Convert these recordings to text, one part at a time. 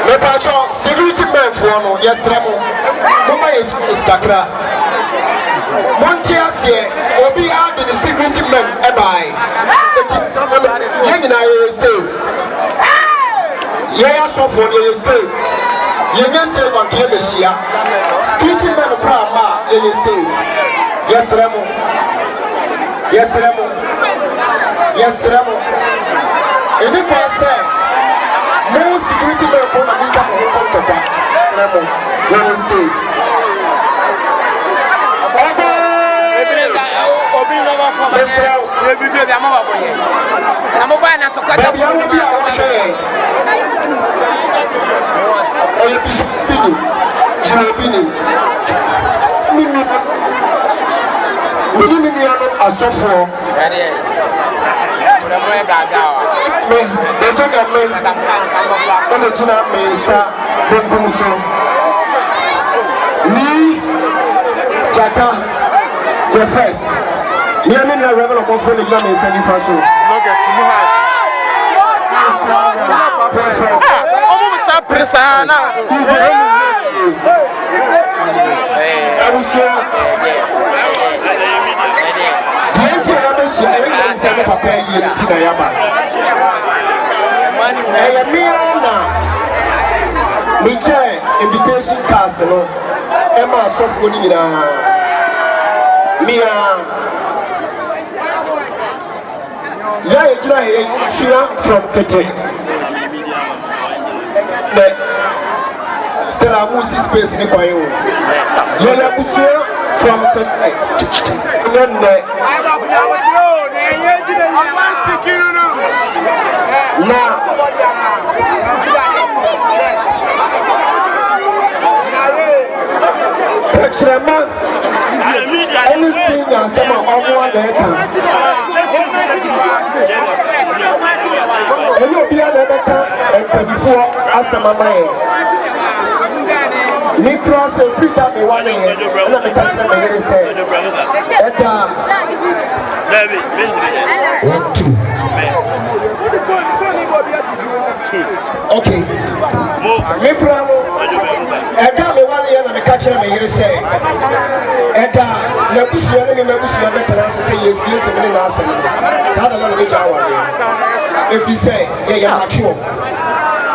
Lepacho, security men for no, yes, Ramo. Mama is Stakra. Montias here, Obi are the security men, Ebai. Yangina is safe. Yaya Sofon is safe. Yanga safe on Kemeshia. Security men of Rama is safe. Yes, Ramo. Yes, Ramo. Yes, Ramo. And if I say, more security men for the meetup will come to that. Ramo, we will see. The first. Me and the rebel of Buffalo is not sending for show. Invitation cast, Emma soft Mia from Tete. Stella Musi space in the Quayo. Yaya from Tete. Anything and some of one letter. And you'll be a letter and before as a mamma. Me cross and free up me 1 year. And I'm touching them and say, okay. Me promo. I got me 1 year and I'm catching them and say, Eda, Nabusia, say yes, yes, and then answer. If you say, yeah, I'm sure.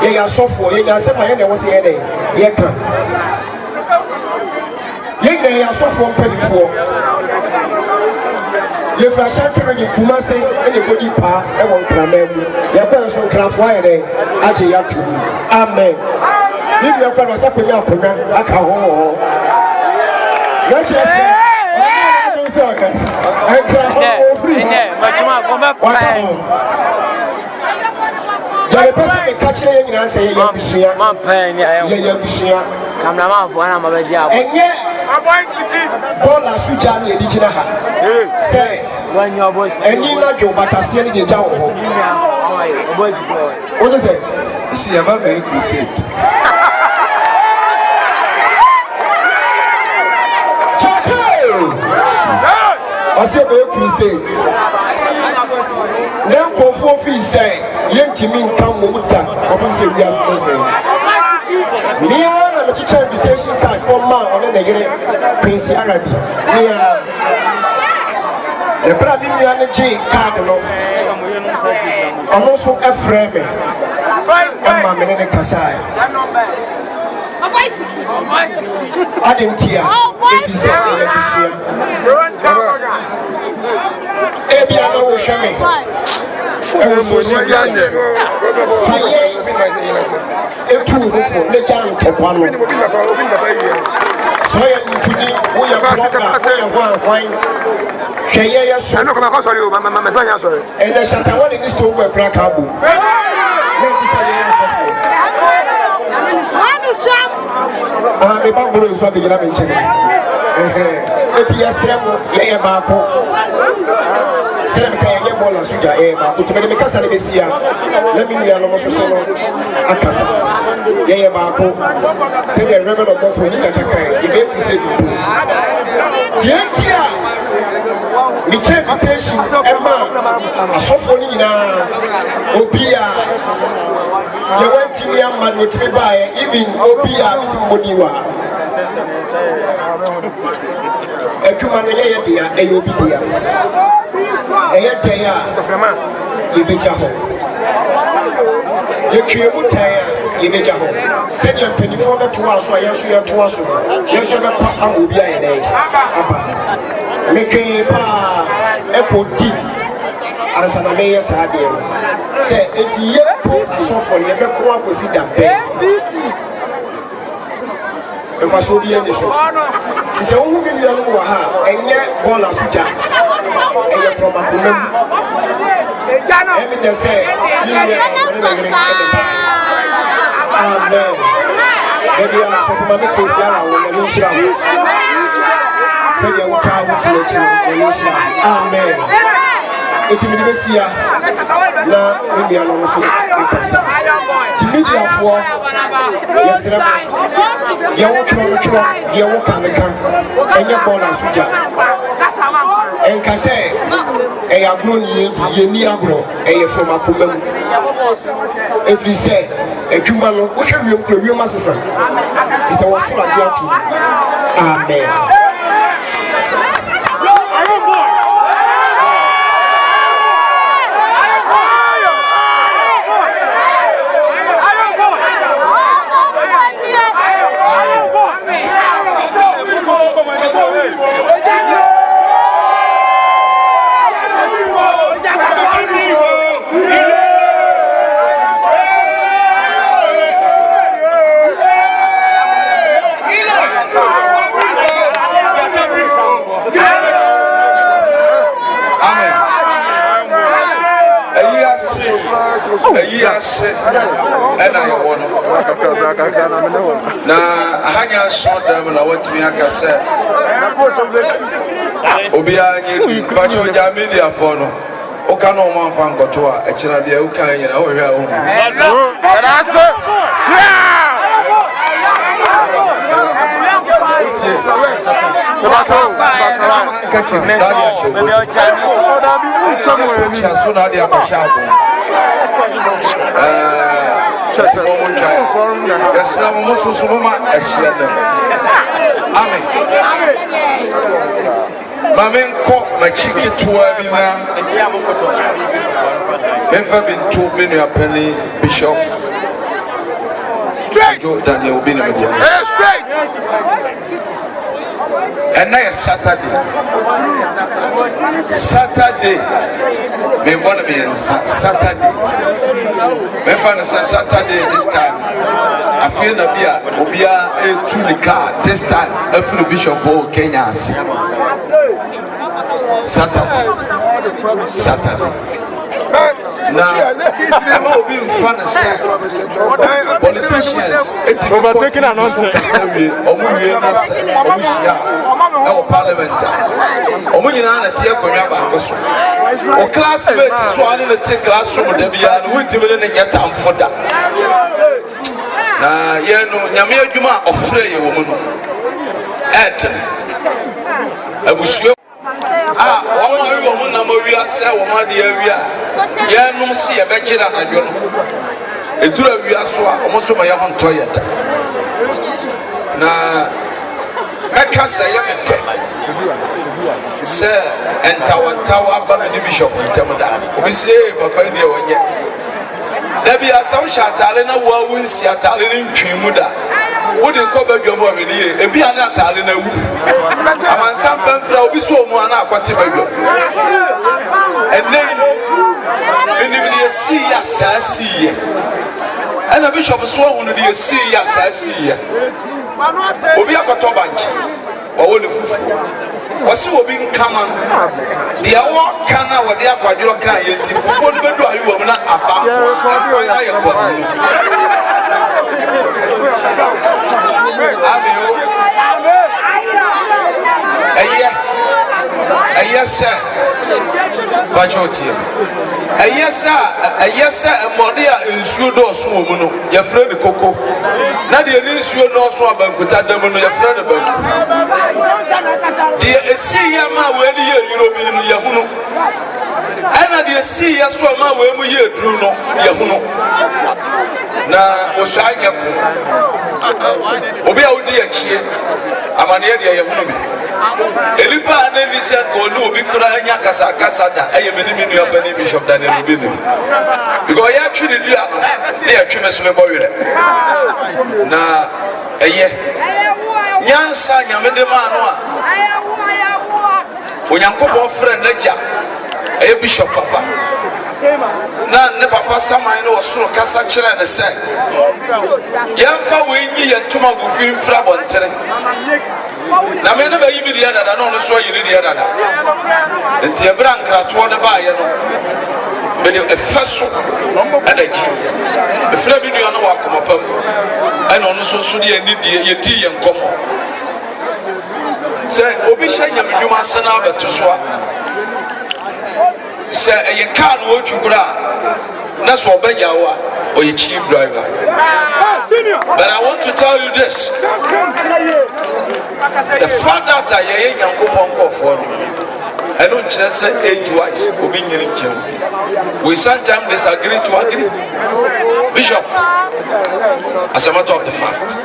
Yeah, so for you, I said my end was here. Yeah, come. Yeah, so for before. If I shall tell you, Kumase, anybody, pa, I won't come in. Your parents will craft wire day. Amen. If your parents up in your program, I can't hold. Let's just say, I can't free. The person catching and say, my pen, I'm not one of my job. And yet, Bola Sujani, Dijina, say, when your voice, and you not your Batasian, the job. What is it? She ever very crusade. I said, crusade. Now, for 4 feet, say, young Jimmy come with that. Come say, we are saying. Near the teacher invitation card, come on, and then Prince Arabi. Near the Brabin Energy card, I'm also a friend. I'm a man in Kasai. I didn't hear if you said Ebiano will show me. The Bible is what the German chicken. If you are Lay a Marco, Senator Bola Suja, which made me Casa Messia. Let me be almost solo. A Casa. Yea Marco, say the Reverend of Both for Nikataka, you may be said. Gentia, Michel Patient, Emma, a Sofonina, Obia. you went to your man with me by even Obia with Modiwa. A human idea, a Obia. A Yataya, Ibijaho. You came with Taya, Ibijaho. Send your penny for the 2 hours, so yes, you have 2 hours. Yes, you have Papa Obia and a make a deep. As an amazing idea, say it's yet so for you. Never come to see that bed. If I show you the show, it's a woman you know, and yet born as a jack. And you're from a woman. Evidence say, you are amen. Maybe I'm so from a case now, when you shall say your time to let you. Amen. It's in the Messia. Now, India also. To media for yes, you walk on the camp, and you're born as Suja. And Kase, a grown ye near grow, a from a woman. If we say a human, what have you, master? It's a was for a amen. Yes, and I want now. I hang out short them and I want to be like I said. Obia, but you're media for no. Okano man fan go to a channel there. Okay, you know, we're home. Mamen ko machiki tuwa bina. Memfa bintu binu ya penny Bishop. Straight. Daniel binu media. Straight. And now Saturday. Me want to be in Saturday. Me find Saturday this time. I feel the Obia to the car this time. I feel Bishop Bo Kenya. Saturday. Now, I'm not being fun and sad. Politicians, overtaking an answer. Our parliament. Omunina tia konya ba koso. O classmate so ane na take classroom da bia no wutimi ne nya tamfo da. Na ye no nyame adwuma ofre ye wo mu no. Abusuo wọ́n wọ́n mu na mo wia sẹ́ wọ́n ma de awia yẹn num si yẹ bẹ gyina n'adwo no eduru awia so a wọ́n so ma yẹ ho ntọ́ yẹ ta na mẹ́ka sẹ́ yẹ mi tẹ́ sẹ́ ntawantawa aba mi ni Bishop ntẹ́m da obi sẹ́ papa ni ẹ wọ́n yẹ dabi asaw hyɛ atare na wo awu nsi atare ne ntwi mu da wo de nkɔ badwa mu ameni ye ebi ana atare na wu amansa pamfra obi so mu ana akwate badwa enei enim ne si ya saasi ye ana Bishop so hu no de si ya saasi ye obi akɔtɔ bank wo le fufu wasi obi nkama no de awo kana wo de akwadwo kan ye ti fufu no bedu ayi wo na aba ko na ye ko Yes, sir. Bajotia. Yes, sir. Modia in Sudo Sumuno, your friend Coco. Nadia is you know so about Kutadamono, your friend about. Dear, see Yama, when you're Yahuno. And I dear see Yaswama, when we hear Druno, Yahuno. Na Oshaya Obia Udia Chia, Amania Yahuno. Elipa neni se ko no bi kura anya kasa da aye meni mi nua bani Bishop Daniel Obini because ya twi di a na ya twi meso me boyere na eye nyansa nyamede ma no a onyankopon friend naja aye Bishop Papa na ne papa saman no osoro kasa kire ne se yemfa wenyi yentuma go fi mfra bontere na me no ba yi bi dia dada no so yiri dia dada enti ebra nkrato ne ba ye no be de efeso adaji efra bi nua no wa komapam ana ono so de ani die ye di ye nkomo se obi hya nyamedwuma asena abeto so a se ye car no otwukura na so obagya wo a oye chief driver. But I want to tell you this. The fact that I am young couple for I don't just say age-wise, we sometimes disagree to agree. Bishop, as a matter of the fact,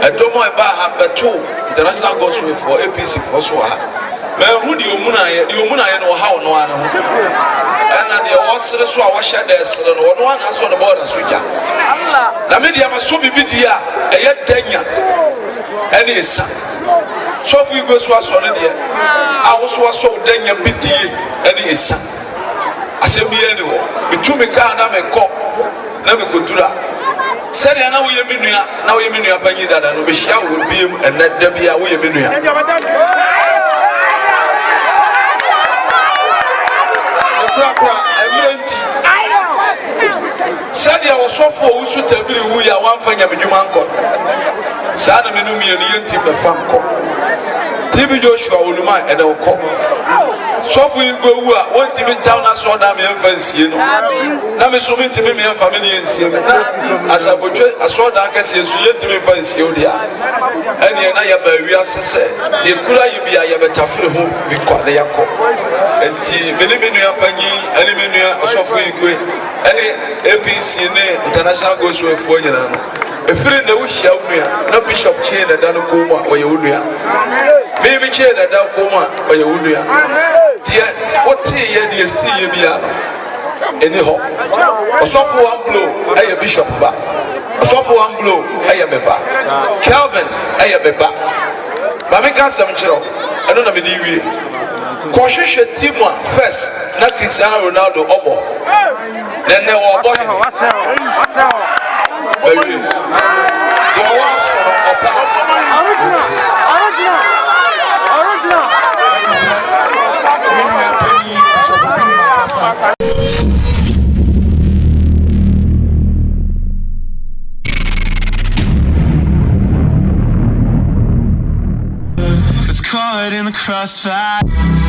I don't know about two international gospel for APC for so who the Omuna know how no one. And the Oscar so I was shut there, no one has on the border switcher. The media must so be dia, a yet tenure, and his son. So if we go to a solid year, I was so tenure, BD, and his son. I said, be anyway, between me car and I call, never could do that. Said, now we have been here, now we have been here, and we shall be him, and let there be a way of been here. Said I was so for who should tell me who you are one thing of you man. Sad and me and Tim the Franco. TV Joshua will mind and I'll call. So we go one TV town I saw them in fancy. Now, Miss Robin to me and family and see as I would I saw that I see you to me fancy. And we are said, the cooler you be a better for whom be quite the Yako. And many Penny, any Sophie, any APC international goes with for you. A friend that will shout me, no Bishop Chain and Danakoma or Yunia. Maybe Chain and Danakoma or Yunia. Dear, what tea you see you be anyhow? A soft one blow, I a Bishop back. A soft one blow, I am a back. Calvin, I am a back. Mamika Samcho, I don't know the TV. Cautious Timor first, not Cristiano Ronaldo Obo. Then they were born. It's caught in the crossfire.